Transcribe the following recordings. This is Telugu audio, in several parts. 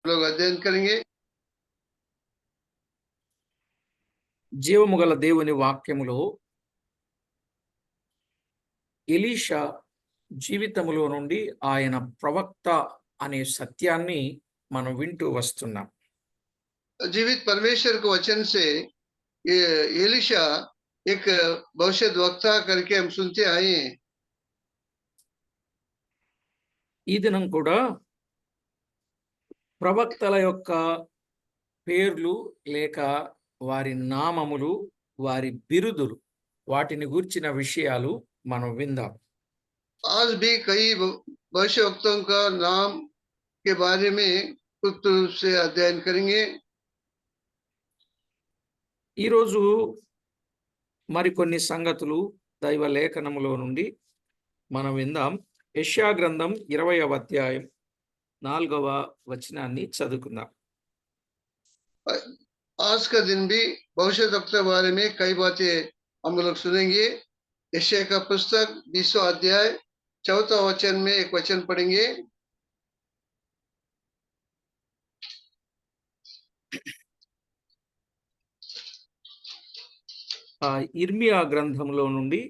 लोग अध्ययन करेंगे। జీవము గల దేవుని వాక్యములో ఎలీషా జీవితములో నుండి ఆయన ప్రవక్త అనే సత్యాన్ని మనం వింటూ వస్తున్నాం. जीवित परमेश्वर के वचन से ये एलिशा एक भविष्य वक्ता करके हम सुनते आए हैं। ఈ దినం కూడా ప్రవక్తల యొక్క పేర్లు లేక వారి నామములు, వారి బిరుదులు, వాటిని గురించిన విషయాలు మనం విందాం. आज भी कई भविष्य वक्ताओं का नाम के बारे में कुछ रूप से अध्ययन करेंगे। ఈరోజు మరికొన్ని సంగతులు దైవ లేఖనములో నుండి మనం విందాం. యెషయా గ్రంథం 20వ అధ్యాయం 4వ వచనాన్ని చదువుకుందాం. आज का दिन भी भविष्य वक्ता के बारे में कई बातें हम लोग सुनेंगे। यशायाह का पुस्तक 20वां अध्याय 4वां वचन में एक वचन पढ़ेंगे। ఇర్మియా గ్రంథంలో నుండి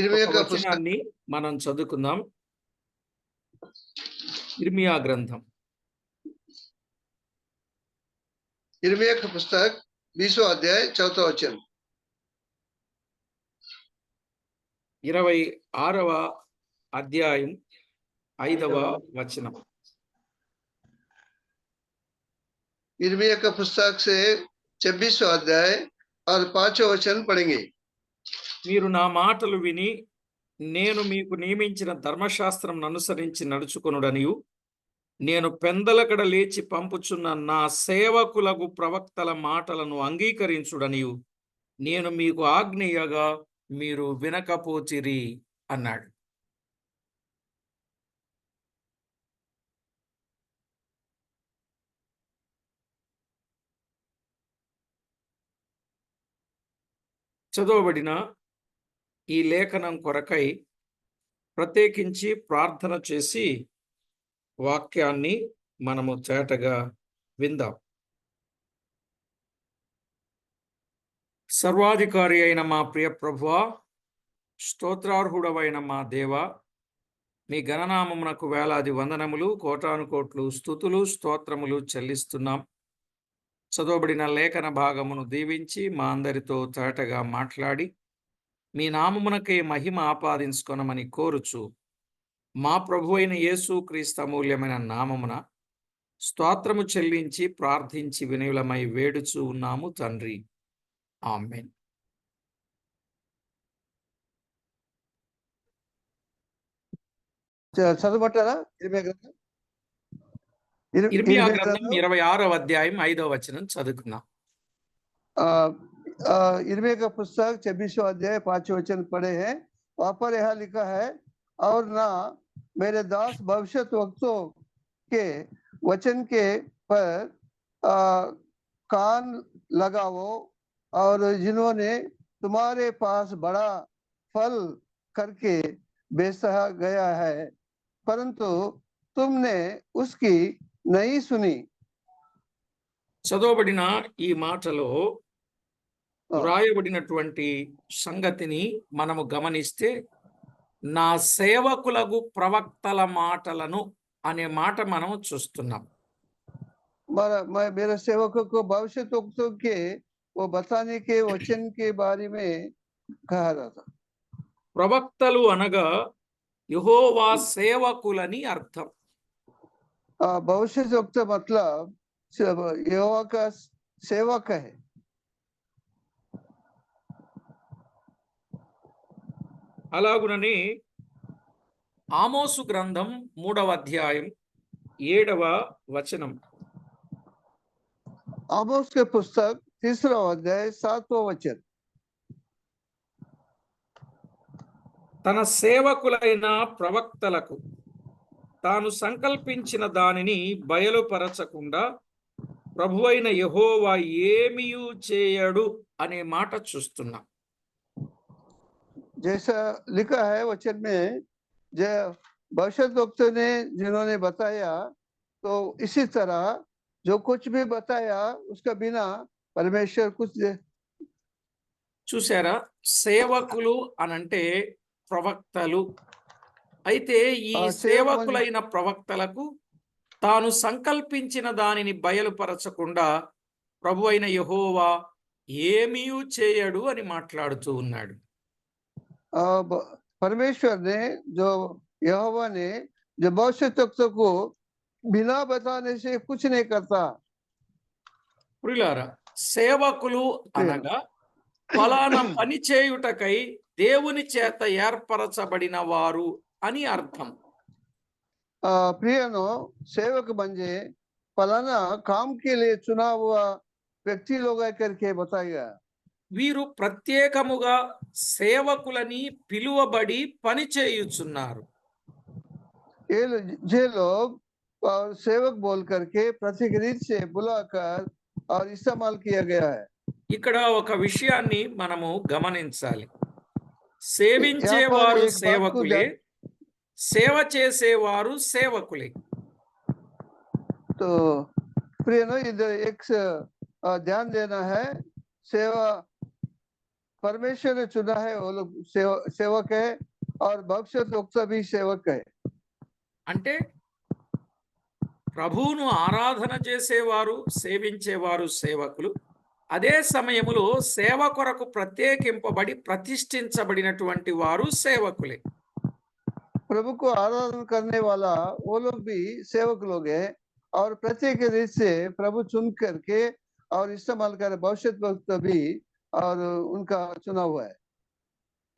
इर्मिया का వచనాన్ని మనం చదువుకుందాం. ఇర్మియా గ్రంథం इर्मिया का पुस्तक 20वां अध्याय 4वां वचन 26వ అధ్యాయం 5వ వచనం. इर्मिया का पुस्तक से 26वां अध्याय और 5वां वचन पढ़ेंगे। మీరు నా మాటలు విని నేను మీకు నియమించిన ధర్మశాస్త్రం అనుసరించి నడుచుకొనుడనియు నేను పెందలకడ లేచి పంపుచున్న నా సేవకులకు ప్రవక్తల మాటలను అంగీకరించుడనియు నేను మీకు ఆజ్ఞయగా మీరు వినకపోతిరి అన్నాడు. చదవబడిన ఈ లేఖనం కొరకై ప్రత్యేకించి ప్రార్థన చేసి వాక్యాన్ని మనము చేటగా విందాం. సర్వాధికారి అయిన మా ప్రియ ప్రభువా, స్తోత్రార్హుడవైన మా దేవా, మీ గణనామమునకు వేలాది వందనములు, కోటాను కోట్లు స్తుతులు స్తోత్రములు చెల్లిస్తున్నాం. చదవబడిన లేఖన భాగమును దీవించి మా అందరితో చేటగా మాట్లాడి మీ నామమునకే మహిమ ఆపాదించుకొనమని కోరుచు మా ప్రభు అయిన యేసు క్రీస్తు అమూల్యమైన నామమున స్తోత్రము చెల్లించి ప్రార్థించి వినయులమై వేడుచు ఉన్నాము తండ్రి. ఆమేన్. చదవబట్టారా? ఇర్మియా గ్రంథం 26వ అధ్యాయం 5వ వచనం చదువుకుందాం. इर्मिया का पुस्तक 26वां अध्याय 5वां वचन पढ़े हैं। वहां पर यह लिखा है, और ना मेरे दास भविष्य वक्तों के वचन के पर कान लगाओ, और जिन्होंने तुम्हारे पास बड़ा फल करके बेचा गया है, परंतु तुमने उसकी नहीं सुनी। చదవబడిన ఈ మాటలో వ్రాయబడినటువంటి సంగతిని మనము గమనిస్తే నా సేవకులకు ప్రవక్తల మాటలను అనే మాట మనం చూస్తున్నాం. मेरे सेवकों को भविष्य वक्तों के वो बताने के वचन के बारे में कहा जाता। ప్రవక్తలు అనగా యెహోవా సేవకులని అర్థం. भविष्य वक्त मतलब यहोवा का सेवक है। అలాగునని ఆమోసు గ్రంథం 3వ అధ్యాయం 7వ వచనం. आमोस के पुस्तक 3रा अध्याय 7वां वचन, తన సేవకులైన ప్రవక్తలకు తాను సంకల్పించిన దానిని బయలుపరచకుండా ప్రభువైన యెహోవా ఏమీయు చేయడు అనే మాట చూస్తున్నాం. जैसा लिखा है वचन में, जो भविष्य वक्तों ने जिन्होंने बताया तो इसी तरह जो कुछ भी बताया उसका बिना परमेश्वर कुछ చూసారా? సేవకులు అనంటే ప్రవక్తలు. అయితే ఈ सेवक मन సేవకులైన ప్రవక్తలకు తాను సంకల్పించిన దానిని బయలుపరచకుండా ప్రభువైన యెహోవా ఏమీయూ చేయడు అని మాట్లాడుతూ ఉన్నాడు. परमेश्वर ने जो यहोवा ने जो भविष्यवक्ता को बिना बताने से कुछ नहीं करता। ప్రియులారా, సేవకులు అనగా ఫలానా పని చేయుటకై దేవుని చేత ఏర్పరచబడిన వారు అని అర్థం. प्रियनो सेवक म्हणजे फलाना काम के लिए चुना हुआ व्यक्ति लोग करके बताएगा। వీరు ప్రత్యేకముగా సేవకులని పిలువబడి పని చేయుచున్నారు. ये लोग और सेवक बोल करके प्रतिनिधि से बुलाकर और इस्तेमाल किया गया है। ఇక్కడ ఒక విషయాన్ని మనము గమనించాలి. यहाँ సేవించేవారు पर एक बात को సేవకులే, సేవ చేసేవారు సేవకులే. तो प्रियनो इधर एक ध्यान देना है। सेवा परमेश्वर ने चुना है, वो लोग सेवक है और भविष्यवक्ता भी सेवक है। అంటే ప్రభువును ఆరాధన చేసేవారు సేవించేవారు సేవకులు. అదే సమయములో సేవ కొరకు ప్రత్యేకింపబడి ప్రతిష్ఠించబడినటువంటి వారు సేవకులే. प्रभु को आराधना करने वाला वो लोग भी सेवक लोग हैं और प्रत्येक रीत से प्रभु चुन करके और इस्तेमाल कर भविष्यवक्ता भी और उनका चुना हुआ है।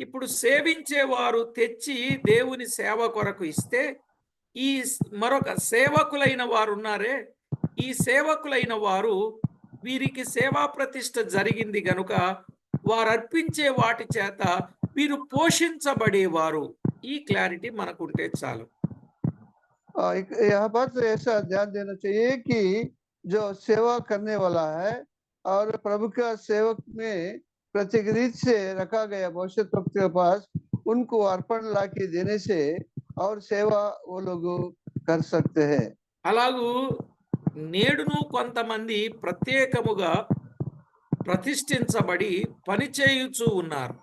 ఇప్పుడు సేవించేవారు తెచ్చి దేవుని సేవ కొరకు ఇస్తే ఈ మరొక సేవకులైన వారు ఉన్నారే, ఈ సేవకులైన వారు వీరికి సేవా ప్రతిష్ఠ జరిగింది గనుక వారు అర్పించే వాటి చేత వీరు పోషించబడేవారు. ఈ క్లారిటీ మనకుంటే చాలు. यहाँ पर तो ऐसा ध्यान देना चाहिए कि जो सेवा करने वाला है और प्रभु का सेवक में प्रत्येक रीत से रखा गया भविष्यवक्ता के पास उनको अर्पण ला के देने से और सेवा वो लोग कर सकते हैं। అలాగూ నేడును కొంతమంది ప్రత్యేకముగా ప్రతిష్ఠించబడి పనిచేయుచూ ఉన్నారు.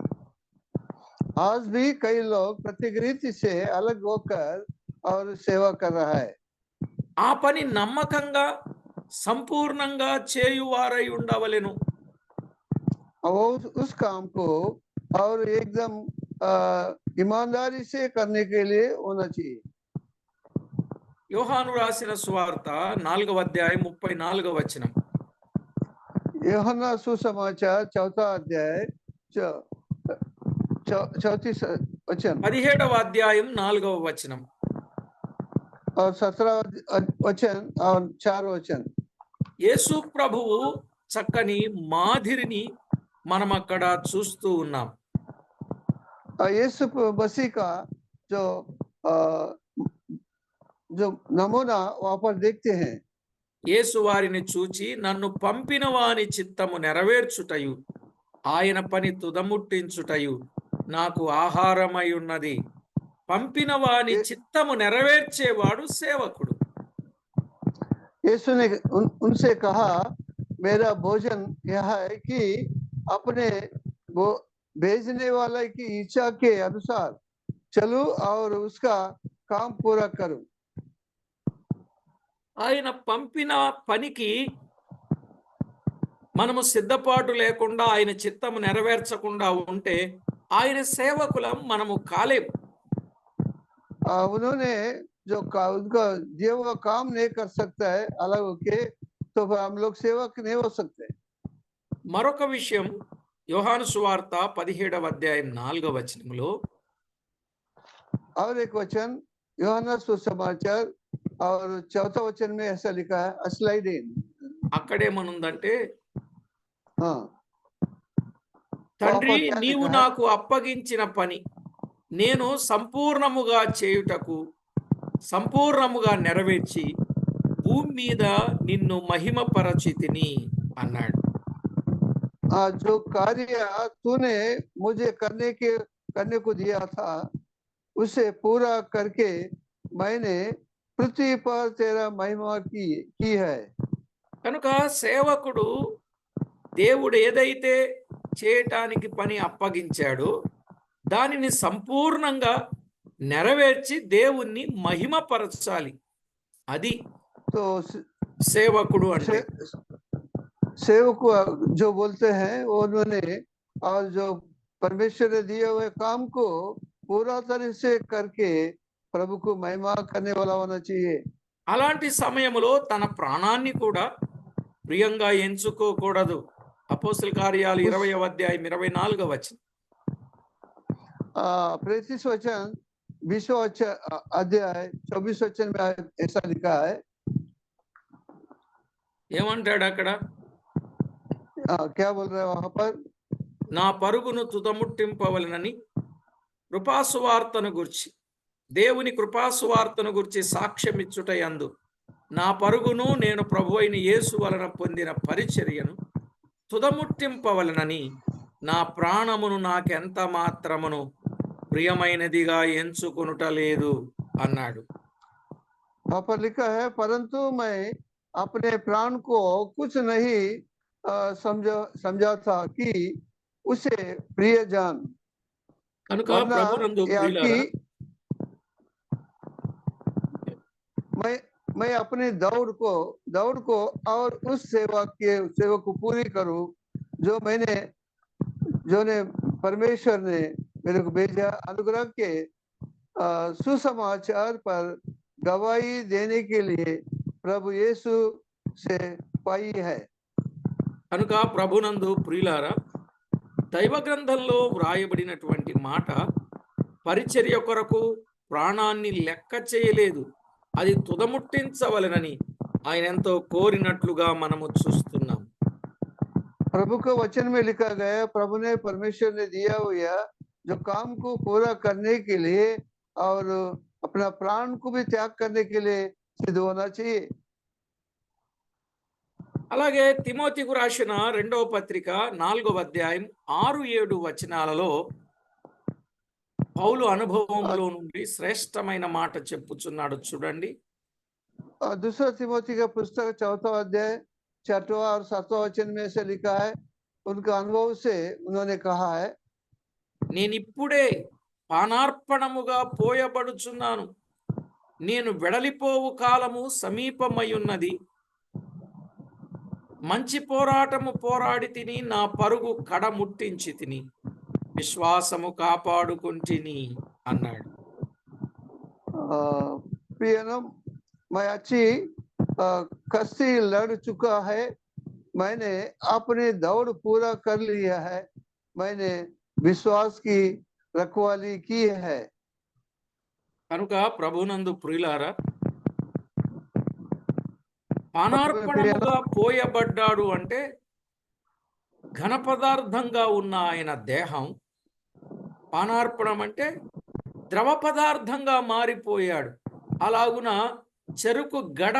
आज भी कई लोग प्रत्येक रीति से अलग होकर और सेवा कर रहा है। ఆ పని నమ్మకంగా సంపూర్ణంగా చేయువారై ఉండవలెను. और उस काम को और एकदम ईमानदारी से करने के लिए होना चाहिए। యోహాను రాసిన సువార్త 4వ అధ్యాయం 34వ వచనం. यूहन्ना सुसमाचार 4 अध्याय 34 वचन 17వ అధ్యాయం 4వ వచనం. और 17 वचन और 4 वचन। యేసు ప్రభువు చక్కని మాదిరిని మనం అక్కడ చూస్తూ ఉన్నాం. यीशु मसीह का जो नमूना वहां पर देखते हैं। యేసు వారిని చూచి నన్ను పంపిన వాని చిత్తము నెరవేర్చుటయు ఆయన పని తుదముట్టించుటయు నాకు ఆహారమై ఉన్నది. పంపిన వాని చిత్తము నెరవేర్చేవాడు సేవకుడు. यीशु ने उनसे कहा मेरा भोजन यह है कि अपने वो भेजने वाले की इच्छा के अनुसार चलूं और उसका काम पूरा करूं। ఆయన పంపిన పనికి మనము సిద్ధపాటు లేకుండా ఆయన చిత్తము నెరవేర్చకుండా ఉంటే ఆయన సేవకులం మనము కాలేము. उन्होंने जो उनका दिया हुआ काम नहीं कर सकता है अलग होके तो फिर हम लोग सेवक नहीं हो सकते। మరొక విషయం యోహాను సువార్త 17వ అధ్యాయం 4వ వచనంలో और एक वचन यूहन्ना सुसमाचार और 4 वचन में ऐसा लिखा है स्लाइड इन। అక్కడేమనుందంటే हाँ తండ్రి क्या నీవు लिखा है? నాకు అప్పగించిన పని నేను సంపూర్ణముగా చేయుటకు సంపూర్ణముగా నెరవేర్చి భూమి మీద నిన్ను మహిమపరచితిని అన్నాడు. जो कार्य तूने मुझे करने को दिया था उसे पूरा करके मैंने पृथ्वी पर तेरा महिमा की है। కనుక సేవకుడు దేవుడు ఏదైతే చేయటానికి పని అప్పగించాడో దానిని సంపూర్ణంగా నెరవేర్చి దేవుణ్ణి మహిమపరచాలి. అది तो సేవకుడు అంటే. सेवक जो बोलते हैं उन्होंने और जो परमेश्वर ने दिए हुए काम को पूरा तरह से करके प्रभु को महिमा करने वाला होना चाहिए। అలాంటి సమయంలో తన ప్రాణాన్ని కూడా ప్రియంగా ఎంచుకోకూడదు. అపోస్తల కార్యాలు 20వ అధ్యాయం 24వ వచనం. प्रेरित वचन 20वां अध्याय 24 वचन में ऐसा लिखा है। ఏమంటాడు అక్కడ? क्या बोल रहे हैं वहां पर? నా పరుగును తుదముట్టింపవలెనని కృపాసువార్తను గురించి, దేవుని కృపాసువార్తను గురించి సాక్ష్యమిచ్చుటయందు నా పరుగును నేను ప్రభువైన యేసు వలన పొందిన పరిచర్యను తుదముట్టింపవలెనని నా ప్రాణమును నాకెంత మాత్రమును ప్రియమైనదిగా ఎంచుకొనుట లేదు అన్నాడు. वहां पर लिखा है, परंतु मैं अपने प्राण को कुछ नहीं समझा था कि उसे प्रिय जान। కనుక ప్రభునందు ప్రియులారా, मैं अपनी दौड़ को और उस सेवा को पूरी करूं जो ने परमेश्वर ने मेरे को भेजा, अनुग्रह के सुसमाचार पर गवाही देने के लिए प्रभु यीशु से पाई है। కనుక ప్రభునందు ప్రియులారా, దైవ గ్రంథంలో వ్రాయబడినటువంటి మాట పరిచర్య కొరకు ప్రాణాన్ని లెక్క చేయలేదు, అది తుదముట్టించవలెనని ఆయన ఎంతో కోరినట్లుగా మనము చూస్తున్నాం. प्रभु के वचन में लिखा गया, प्रभु ने परमेश्वर ने दिया हुआ जो काम को पूरा करने के लिए और अपना प्राण को भी त्याग करने के लिए सिद्ध होना चाहिए। అలాగే తిమోతికు రాసిన 2వ పత్రిక 4వ అధ్యాయం 6-7 వచనాలలో పౌలు అనుభవంలో నుండి శ్రేష్టమైన మాట చెప్పుచున్నాడు. చూడండి. दूसरा तिमोथी का पुस्तक 4वां अध्याय 6वां और 7वां वचन में से लिखा है, उनका अनुभव से उन्होंने कहा है, నేనిప్పుడే పానార్పణముగా పోయబడుచున్నాను, నేను వెడలిపోవు కాలము సమీపమయ్యున్నది, మంచి పోరాటము పోరాడి తిని, నా పరుగు కడ ముట్టించి తిని, విశ్వాసము కాపాడుకుంటిని అన్నాడు. प्रियनम, मैं अच्छी कश्ती लड़ चुका है, मैंने अपनी दौड़ पूरा कर लिया है, मैंने विश्वास की रखवाली की है। కనుక ప్రభునందు ప్రియులారా, పానార్పణముగా పోయబడ్డాడు అంటే ఘన పదార్థంగా ఉన్న ఆయన దేహం, పానార్పణం అంటే ద్రవ పదార్థంగా మారిపోయాడు. అలాగున చెరుకు గడ,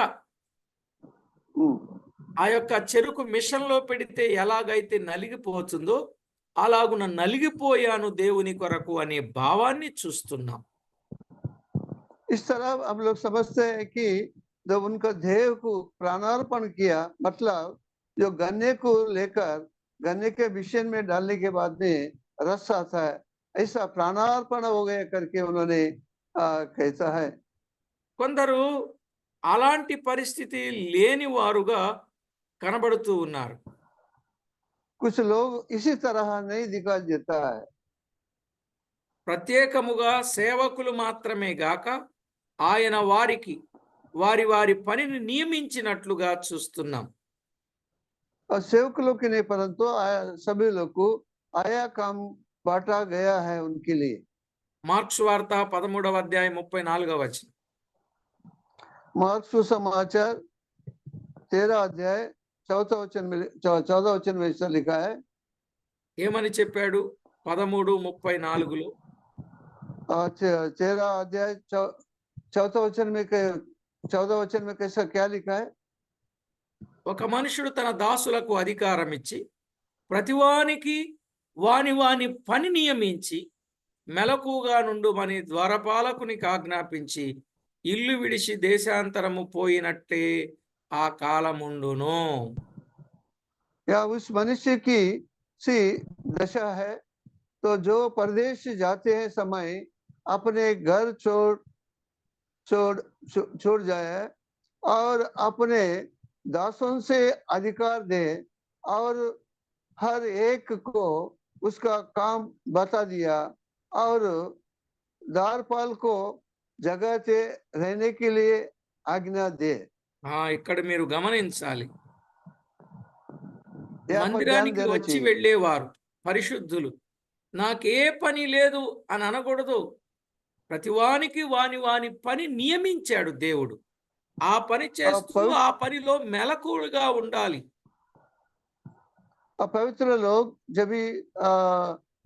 ఆ యొక్క చెరుకు మిషన్లో పెడితే ఎలాగైతే నలిగిపోతుందో అలాగున నలిగిపోయాను దేవుని కొరకు అనే భావాన్ని చూస్తున్నాం. इस तरह हम लोग समझते हैं कि जब उनका देह को प्राणार्पण किया, मतलब जो गन्ने को लेकर गन्ने के मिशन में डालने के बाद में रस आता है, ऐसा प्राणार्पण हो गया करके उन्होंने कहता है। కొందరు అలాంటి పరిస్థితి లేని వారుగా కనబడుతూ ఉన్నారు. कुछ लोग इसी तरह नहीं दिखाई देता है। ప్రత్యేకముగా సేవకులు మాత్రమే గాక ఆయన వారికి వారి వారి పనిని నియమించినట్లుగా చూస్తున్నాం. और सेवक लोग के नहीं, परंतु सभी लोग को आया काम बांटा गया है उनके लिए। మార్క్స్ వార్త 13వ అధ్యాయం 34వ వచనం. मार्क सुसमाचार 13 अध्याय 14 वचन में ऐसा लिखा है। ఏమని చెప్పాడు? 13:34లో 13 अध्याय 14 वचन में कैसा क्या लिखा है? ఒక మనుషుడు తన దాసులకు అధికారం ఇచ్చి ప్రతివానికి వాని వాని పని నియమించి మెలకుగా నుండుమని ద్వారపాలకునికి ఆజ్ఞాపించి ఇల్లు విడిచి దేశాంతరము పోయినట్టే ఆ కాలముండును. या उस मनुष्य की सी दशा है। तो जो परदेश जाते हैं समय अपने घर छोड़ छोड़ छोड़ जाए और अपने दासों से अधिकार दे और हर एक को उसका काम बता दिया और द्वारपाल को जगह से रहने के लिए आज्ञा दे। ఇక్కడ మీరు గమనించాలి. यहाँ पर ध्यान మందిరానికి देना వచ్చి चाहिए। వెళ్ళేవారు పరిశుద్ధులు నాకే పని లేదు అని అనకూడదు. ప్రతివానికి వాని వాని పని నియమించాడు దేవుడు. ఆ పని చేస్తూ ఆ పనిలో మెలకువగా ఉండాలి. पवित्र लोग जब भी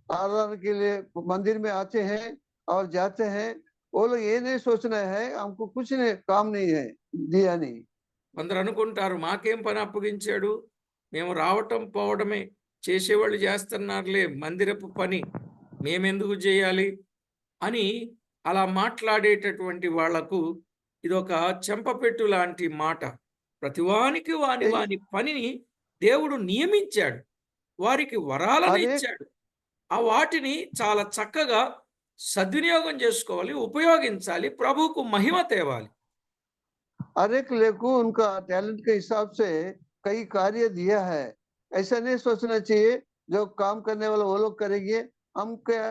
आराधना के लिए मंदिर में आते हैं और जाते हैं, वो लोग ये नहीं सोचना है हमको कुछ नहीं काम नहीं है दिया नहीं। కొందరు అనుకుంటారు మాకేం పని అప్పగించాడు, మేము రావటం పోవడమే, చేసేవాళ్ళు చేస్తున్నారులే మందిరపు పని, మేమెందుకు చేయాలి అని అలా మాట్లాడేటటువంటి వాళ్లకు ఇదొక చెంపపెట్టు లాంటి మాట. ప్రతివానికి వాని వాని పనిని దేవుడు నియమించాడు, వారికి వరాలను ఇచ్చాడు. ఆ వాటిని చాలా చక్కగా సద్వినియోగం చేసుకోవాలి, ఉపయోగించాలి, ప్రభువుకు మహిమ తేవాలి. हर एक लेख को उनका टैलेंट के हिसाब से कई कार्य दिया है। ऐसा नहीं सोचना चाहिए जो काम करने वाला वो लोग करेंगे, हम क्या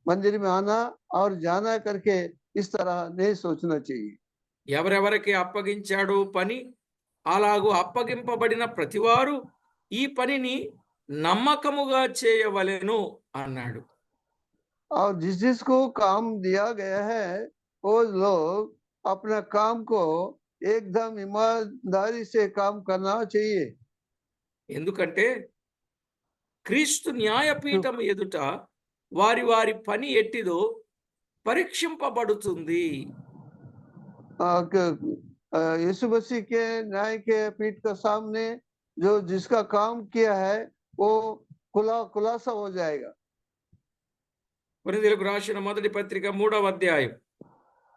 मंदिर में आना और जाना करके इस तरह नहीं सोचना चाहिए। ఎవరెవరికి అప్పగించాడు పని, అలాగూ అప్పగింపబడిన ప్రతివారు ఈ పనిని నమ్మకముగా చేయవలెను అన్నాడు. और जिस जिसको काम दिया गया है वो लोग अपना काम को एकदम ईमानदारी से काम करना चाहिए। ఎందుకంటే క్రీస్తు న్యాయపీఠం ఎదుట వారి వారి పని ఎట్టిదో పరీక్షింపబడుతుంది. यीशु मसीह के न्याय के पीठ का सामने जो जिसका काम किया है वो खुलासा हो जाएगा। కొరింథీయులకు రాసిన మొదటి పత్రిక 3వ అధ్యాయం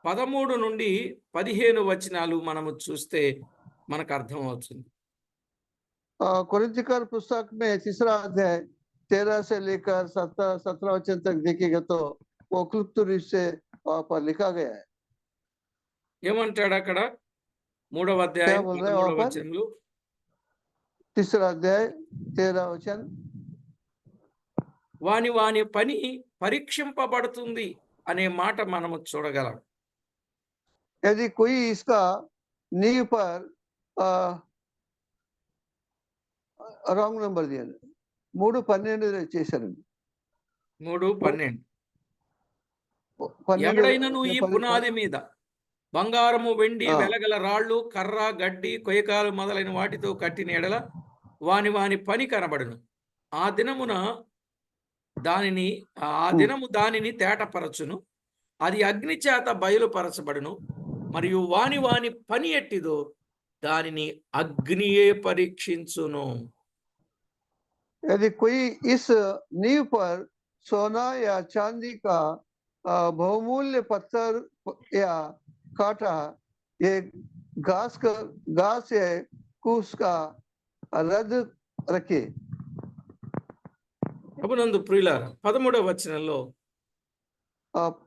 13 నుండి 15 వచనాలు మనము చూస్తే మనకు అర్థమవుతుంది. कोरिन्थियर पुस्तक में 3रा अध्याय 13 से लेकर 17 वचन तक देखिएगा तो वो क्लुप्त रूप से वहां पर लिखा गया है। ఏమంటాడు అక్కడ 3వ అధ్యాయం 13వ వచనంలో? 3रा अध्याय 13 वचन, వాని వాని పని పరీక్షింపబడుతుంది అనే మాట మనము చూడగలం. यदि कोई इसका नींव पर రాంగ్ నెంబర్ తీయండి, 3:12 చేశారండి. 3:12 ఎవడైనను ఈ పునాది మీద బంగారము వెండి వెలగల రాళ్ళు కర్ర గడ్డి కొయ్యకాలు మొదలైన వాటితో కట్టిన ఎడల వాని వాని పని కనబడును. ఆ దినము దానిని తేటపరచును, అది అగ్ని చేత బయలుపరచబడును, మరియు వాని వాని పని ఎట్టిదో దానిని అగ్నియే పరీక్షించును. यदि कोई इस नींव पर सोना या चांदी का बहुमूल्य पत्थर या काटा ये घास या कूस का रद रखे। ప్రభునందు ప్రియులారా 13వ వచనంలో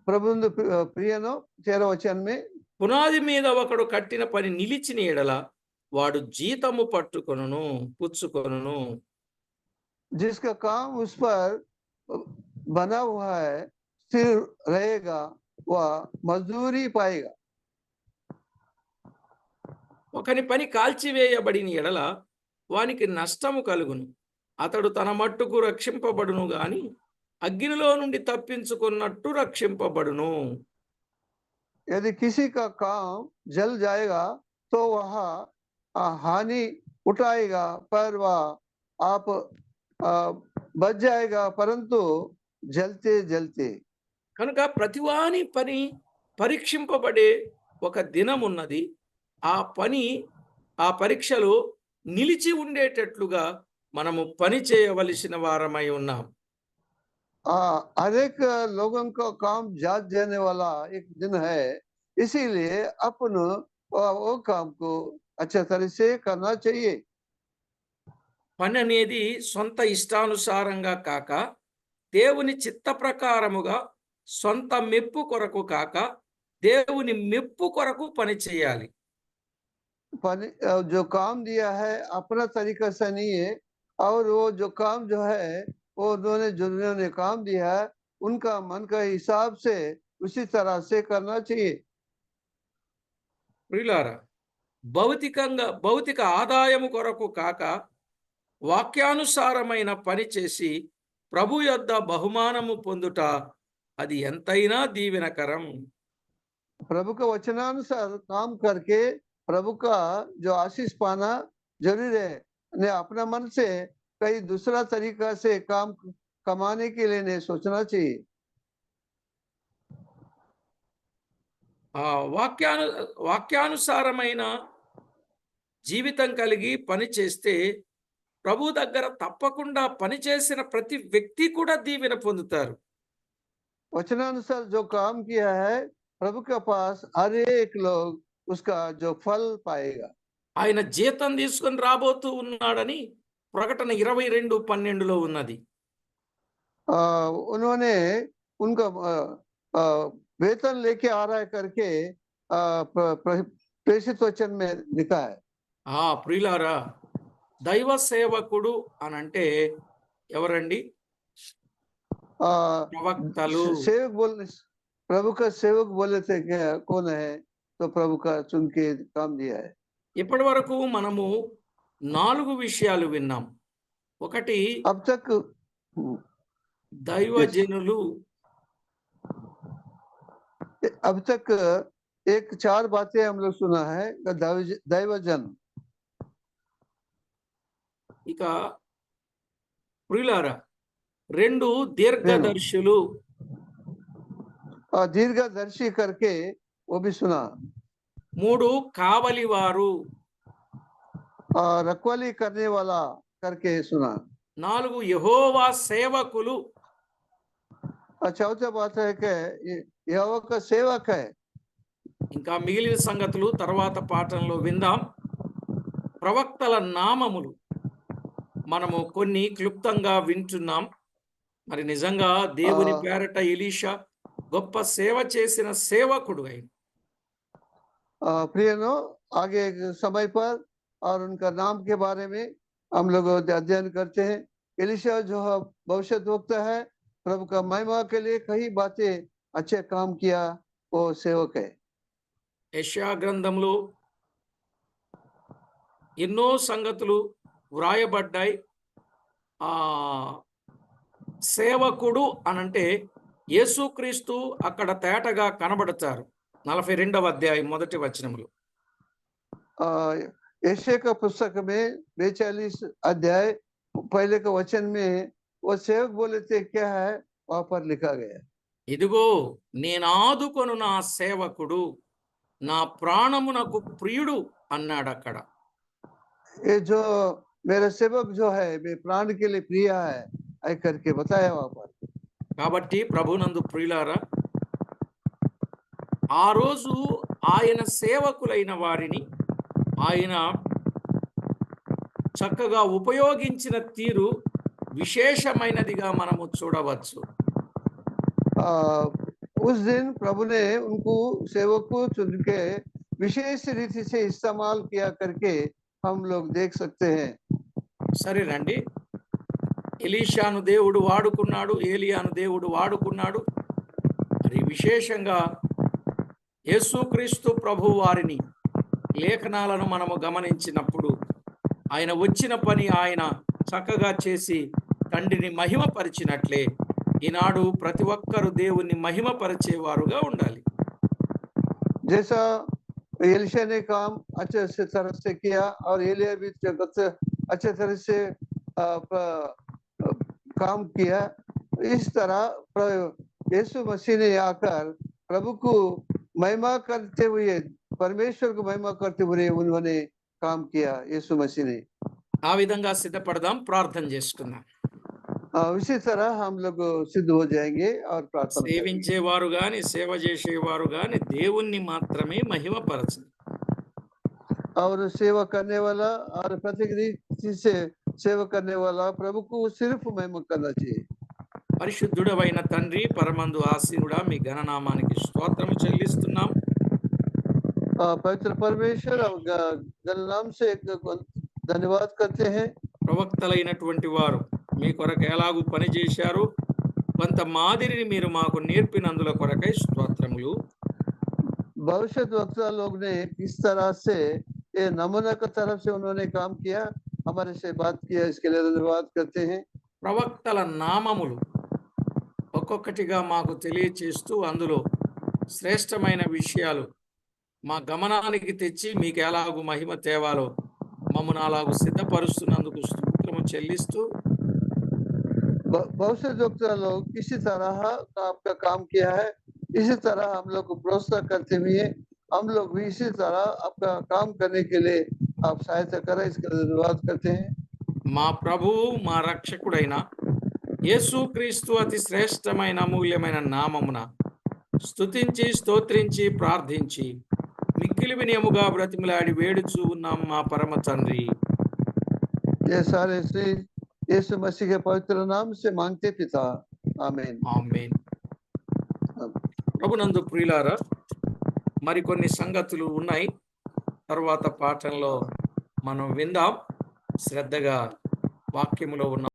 ప్రభునందు ప్రియను 13వ వచనం में పునాది మీద ఒకడు కట్టిన పని నిలిచిన ఎడల వాడు జీతము పట్టుకొనును పుచ్చుకొనును. जिसका काम उस पर बना हुआ है स्थिर रहेगा वह मजदूरी पाएगा। ఒకని పని కాల్చివేయబడిన ఎడల వానికి నష్టము కలుగును, అతడు తన మట్టుకు రక్షింపబడును గాని అగ్నిలో నుండి తప్పించుకున్నట్టు రక్షింపబడును. यदि किसी का काम जल जाएगा तो वह हानि उठाएगा पर वह आप बच जाएगा परंतु जलते जलते। కనుక ప్రతివాని పని పరీక్షింపబడే ఒక దినం ఉన్నది. ఆ పరీక్షలో నిలిచి ఉండేటట్లుగా మనము పని చేయవలసిన వారమై ఉన్నాం. हर एक लोगों का काम जांच देने वाला एक दिन है, इसीलिए अपन वो काम को अच्छा तरह से करना चाहिए। పని అనేది సొంత ఇష్టానుసారంగా కాక దేవుని చిత్త ప్రకారముగా సొంత మెప్పు కొరకు కాక దేవుని మెప్పు కొరకు పని చేయాలి. जो काम दिया है अपना तरीका से नहीं है, और वो जो काम जो है वो जिन्होंने काम दिया है उनका मन का हिसाब से उसी तरह से करना चाहिए। ప్రియులారా, భౌతిక ఆదాయము కొరకు కాక వాక్యానుసారమైన పని చేసి ప్రభు యొద్ద బహుమానము పొందుట అది ఎంతైనా దీవెనకరం. प्रभु का वचनानुसार काम करके प्रभु का जो आशीष पाना जरूरी है। ने अपना मन से कई दूसरा तरीका से काम कमाने के लिए नहीं सोचना चाहिए। వాక్యానుసారమైన జీవితం కలిగి పని చేస్తే ప్రభు దగ్గర తప్పకుండా పని చేసిన ప్రతి వ్యక్తి కూడా దీవెన పొందుతారు. वचनानुसार जो काम किया है प्रभु के पास हर एक लोग उसका जो फल पाएगा। ఆయన జీతం తీసుకొని రాబోతూ ఉన్నాడని ప్రకటన 22:12లో ఉన్నది. उन्होंने उनका वेतन लेके आ रहा है करके प्रेषित वचन में लिखा है। ప్రియులారా, దైవ సేవకుడు అనంటే ఎవరండి? ప్రవక్తలు. सेवक बोलने प्रभु का सेवक बोले थे क्या कौन है, तो प्रभु का चुन के काम दिया है। ఇప్పటి వరకు మనము 4 విషయాలు విన్నాం. ఒకటి, अब तक దైవజనులు. अब तक एक 4 बातें हम लोग सुना है। दैवजन। ఇక ప్రియులారా, 2 దీర్ఘదర్శులు. दीर्घदर्शी करके वो भी सुना। 3 కావలివారు. रखवाली करने वाला करके सुना। 4 యెహోవా సేవకులు. चौथा बात है कि यहोवा का सेवक है। ఇంకా మిగిలిన సంగతులు తర్వాత పాఠంలో విందాం. ప్రవక్తల నామములు మనము కొన్ని క్లుప్తంగా వింటున్నాం. మరి నిజంగా దేవుని పేరట ఎలీషా గొప్ప సేవ చేసిన సేవకుడు ఆయన. प्रियनो, आगे समय पर और उनका नाम के बारे में हम लोग अध्ययन करते हैं। एलीशा जो भविष्यद्वक्ता है, प्रभु का महिमा के लिए कई बातें अच्छे काम किया, वो सेवक है। యెషయా గ్రంథంలో ఎన్నో సంగతులు వ్రాయబడ్డాయి. సేవకుడు అనంటే యేసుక్రీస్తు అక్కడ తేటగా కనబడతారు. 42వ అధ్యాయం 1వ వచనములో. यशायाह का पुस्तक में 42 अध्याय पहले का वचन में वो सेवक बोले थे क्या है, वहां पर लिखा गया, ఇదిగో నేను ఆదుకొను నా సేవకుడు, నా ప్రాణమునకు ప్రియుడు అన్నాడు అక్కడ. ये जो मेरा सेवक जो है मेरे प्राण के लिए प्रिय है ऐ करके बताया वहां पर। కాబట్టి ప్రభునందు ప్రియులారా, ఆ రోజు ఆయన సేవకులైన వారిని ఆయన చక్కగా ఉపయోగించిన తీరు విశేషమైనదిగా మనము చూడవచ్చు. उस दिन प्रभु ने उनको सेवक को चुन के विशेष रीति से इस्तेमाल किया करके हम लोग देख सकते हैं। సరేనండి, ఎలీషాను దేవుడు వాడుకున్నాడు, ఏలియాను దేవుడు వాడుకున్నాడు. మరి విశేషంగా యేసుక్రీస్తు ప్రభు వారిని లేఖనాలను మనము గమనించినప్పుడు ఆయన వచ్చిన పని ఆయన చక్కగా చేసి తండ్రిని మహిమపరిచినట్లే ఈనాడు ప్రతి ఒక్కరు దేవుణ్ణి మహిమపరిచేవారుగా ఉండాలి. जैसा एलीशा ने काम अच्छे से तरह से किया और एलिया भी अच्छे तरह से काम किया, इस तरह यीशु मसीह ने आकर प्रभु को महिमा करते हुए, परमेश्वर को महिमा करते हुए उन्होंने काम किया यीशु मसीह ने। ఆ విధంగా సిద్ధపడదాం, ప్రార్థన చేసుకుందాం. उसी तरह हम लोग सिद्ध हो जाएंगे और प्रार्थना करेंगे। సేవించేవారు గాని సేవ చేసేవారు గాని దేవుణ్ణి మాత్రమే మహిమపరచండి. और सेवा करने वाला और प्रत्येक रीति से सेवा करने वाला प्रभु को सिर्फ महिमा करना चाहिए। పరిశుద్ధుడవైన తండ్రి, పరమందు ఆసీనుడా, మీ ఘననామానికి స్తోత్రము చెల్లిస్తున్నాం. पवित्र परमेश्वर और गण नाम से धन्यवाद करते हैं। ప్రవక్తలైనటువంటి వారు మీ కొరకు ఎలాగూ పని చేశారు, కొంత మాదిరిని మీరు మాకు నేర్పినందుల కొరకై స్తోత్రములు. भविष्य वक्ता लोग ने किस तरह से ये नमूना की तरफ से उन्होंने काम किया, हमारे से बात किया, इसके लिए धन्यवाद करते हैं। ప్రవక్తల నామములు ఒక్కొక్కటిగా మాకు తెలియచేస్తూ అందులో శ్రేష్టమైన విషయాలు మా గమనానికి తెచ్చి మీకు ఎలాగూ మహిమ తేవాలో మమ్మల్ని అలాగూ సిద్ధపరుస్తున్నందుకు స్తోత్రము చెల్లిస్తూ, भविष्य वक्ता लोग किसी तरह का आपका काम किया है, इसी तरह हम लोग को प्रोत्साहन करते हुए हम लोग भी इसी तरह आपका काम करने के लिए आप सहायता करें, इसके लिए धन्यवाद करते हैं। మా ప్రభువు మా రక్షకుడైన యేసుక్రీస్తు అతి శ్రేష్టమైన అమూల్యమైన నామమున స్తుతించి స్తోత్రించి ప్రార్థించి మిక్కిలి వినయముగా బ్రతిమలాడి వేడుచూ ఉన్నాం మా పరమ తండ్రి. ये सारे श्री यीशु मसीह के पवित्र नाम से मांगते पिता, आमीन। ఆమేన్. ప్రభునందు ప్రియులారా, మరికొన్ని సంగతులు ఉన్నాయి. తర్వాత పాఠంలో మనం విందాం. శ్రద్ధగా వాక్యములో ఉన్న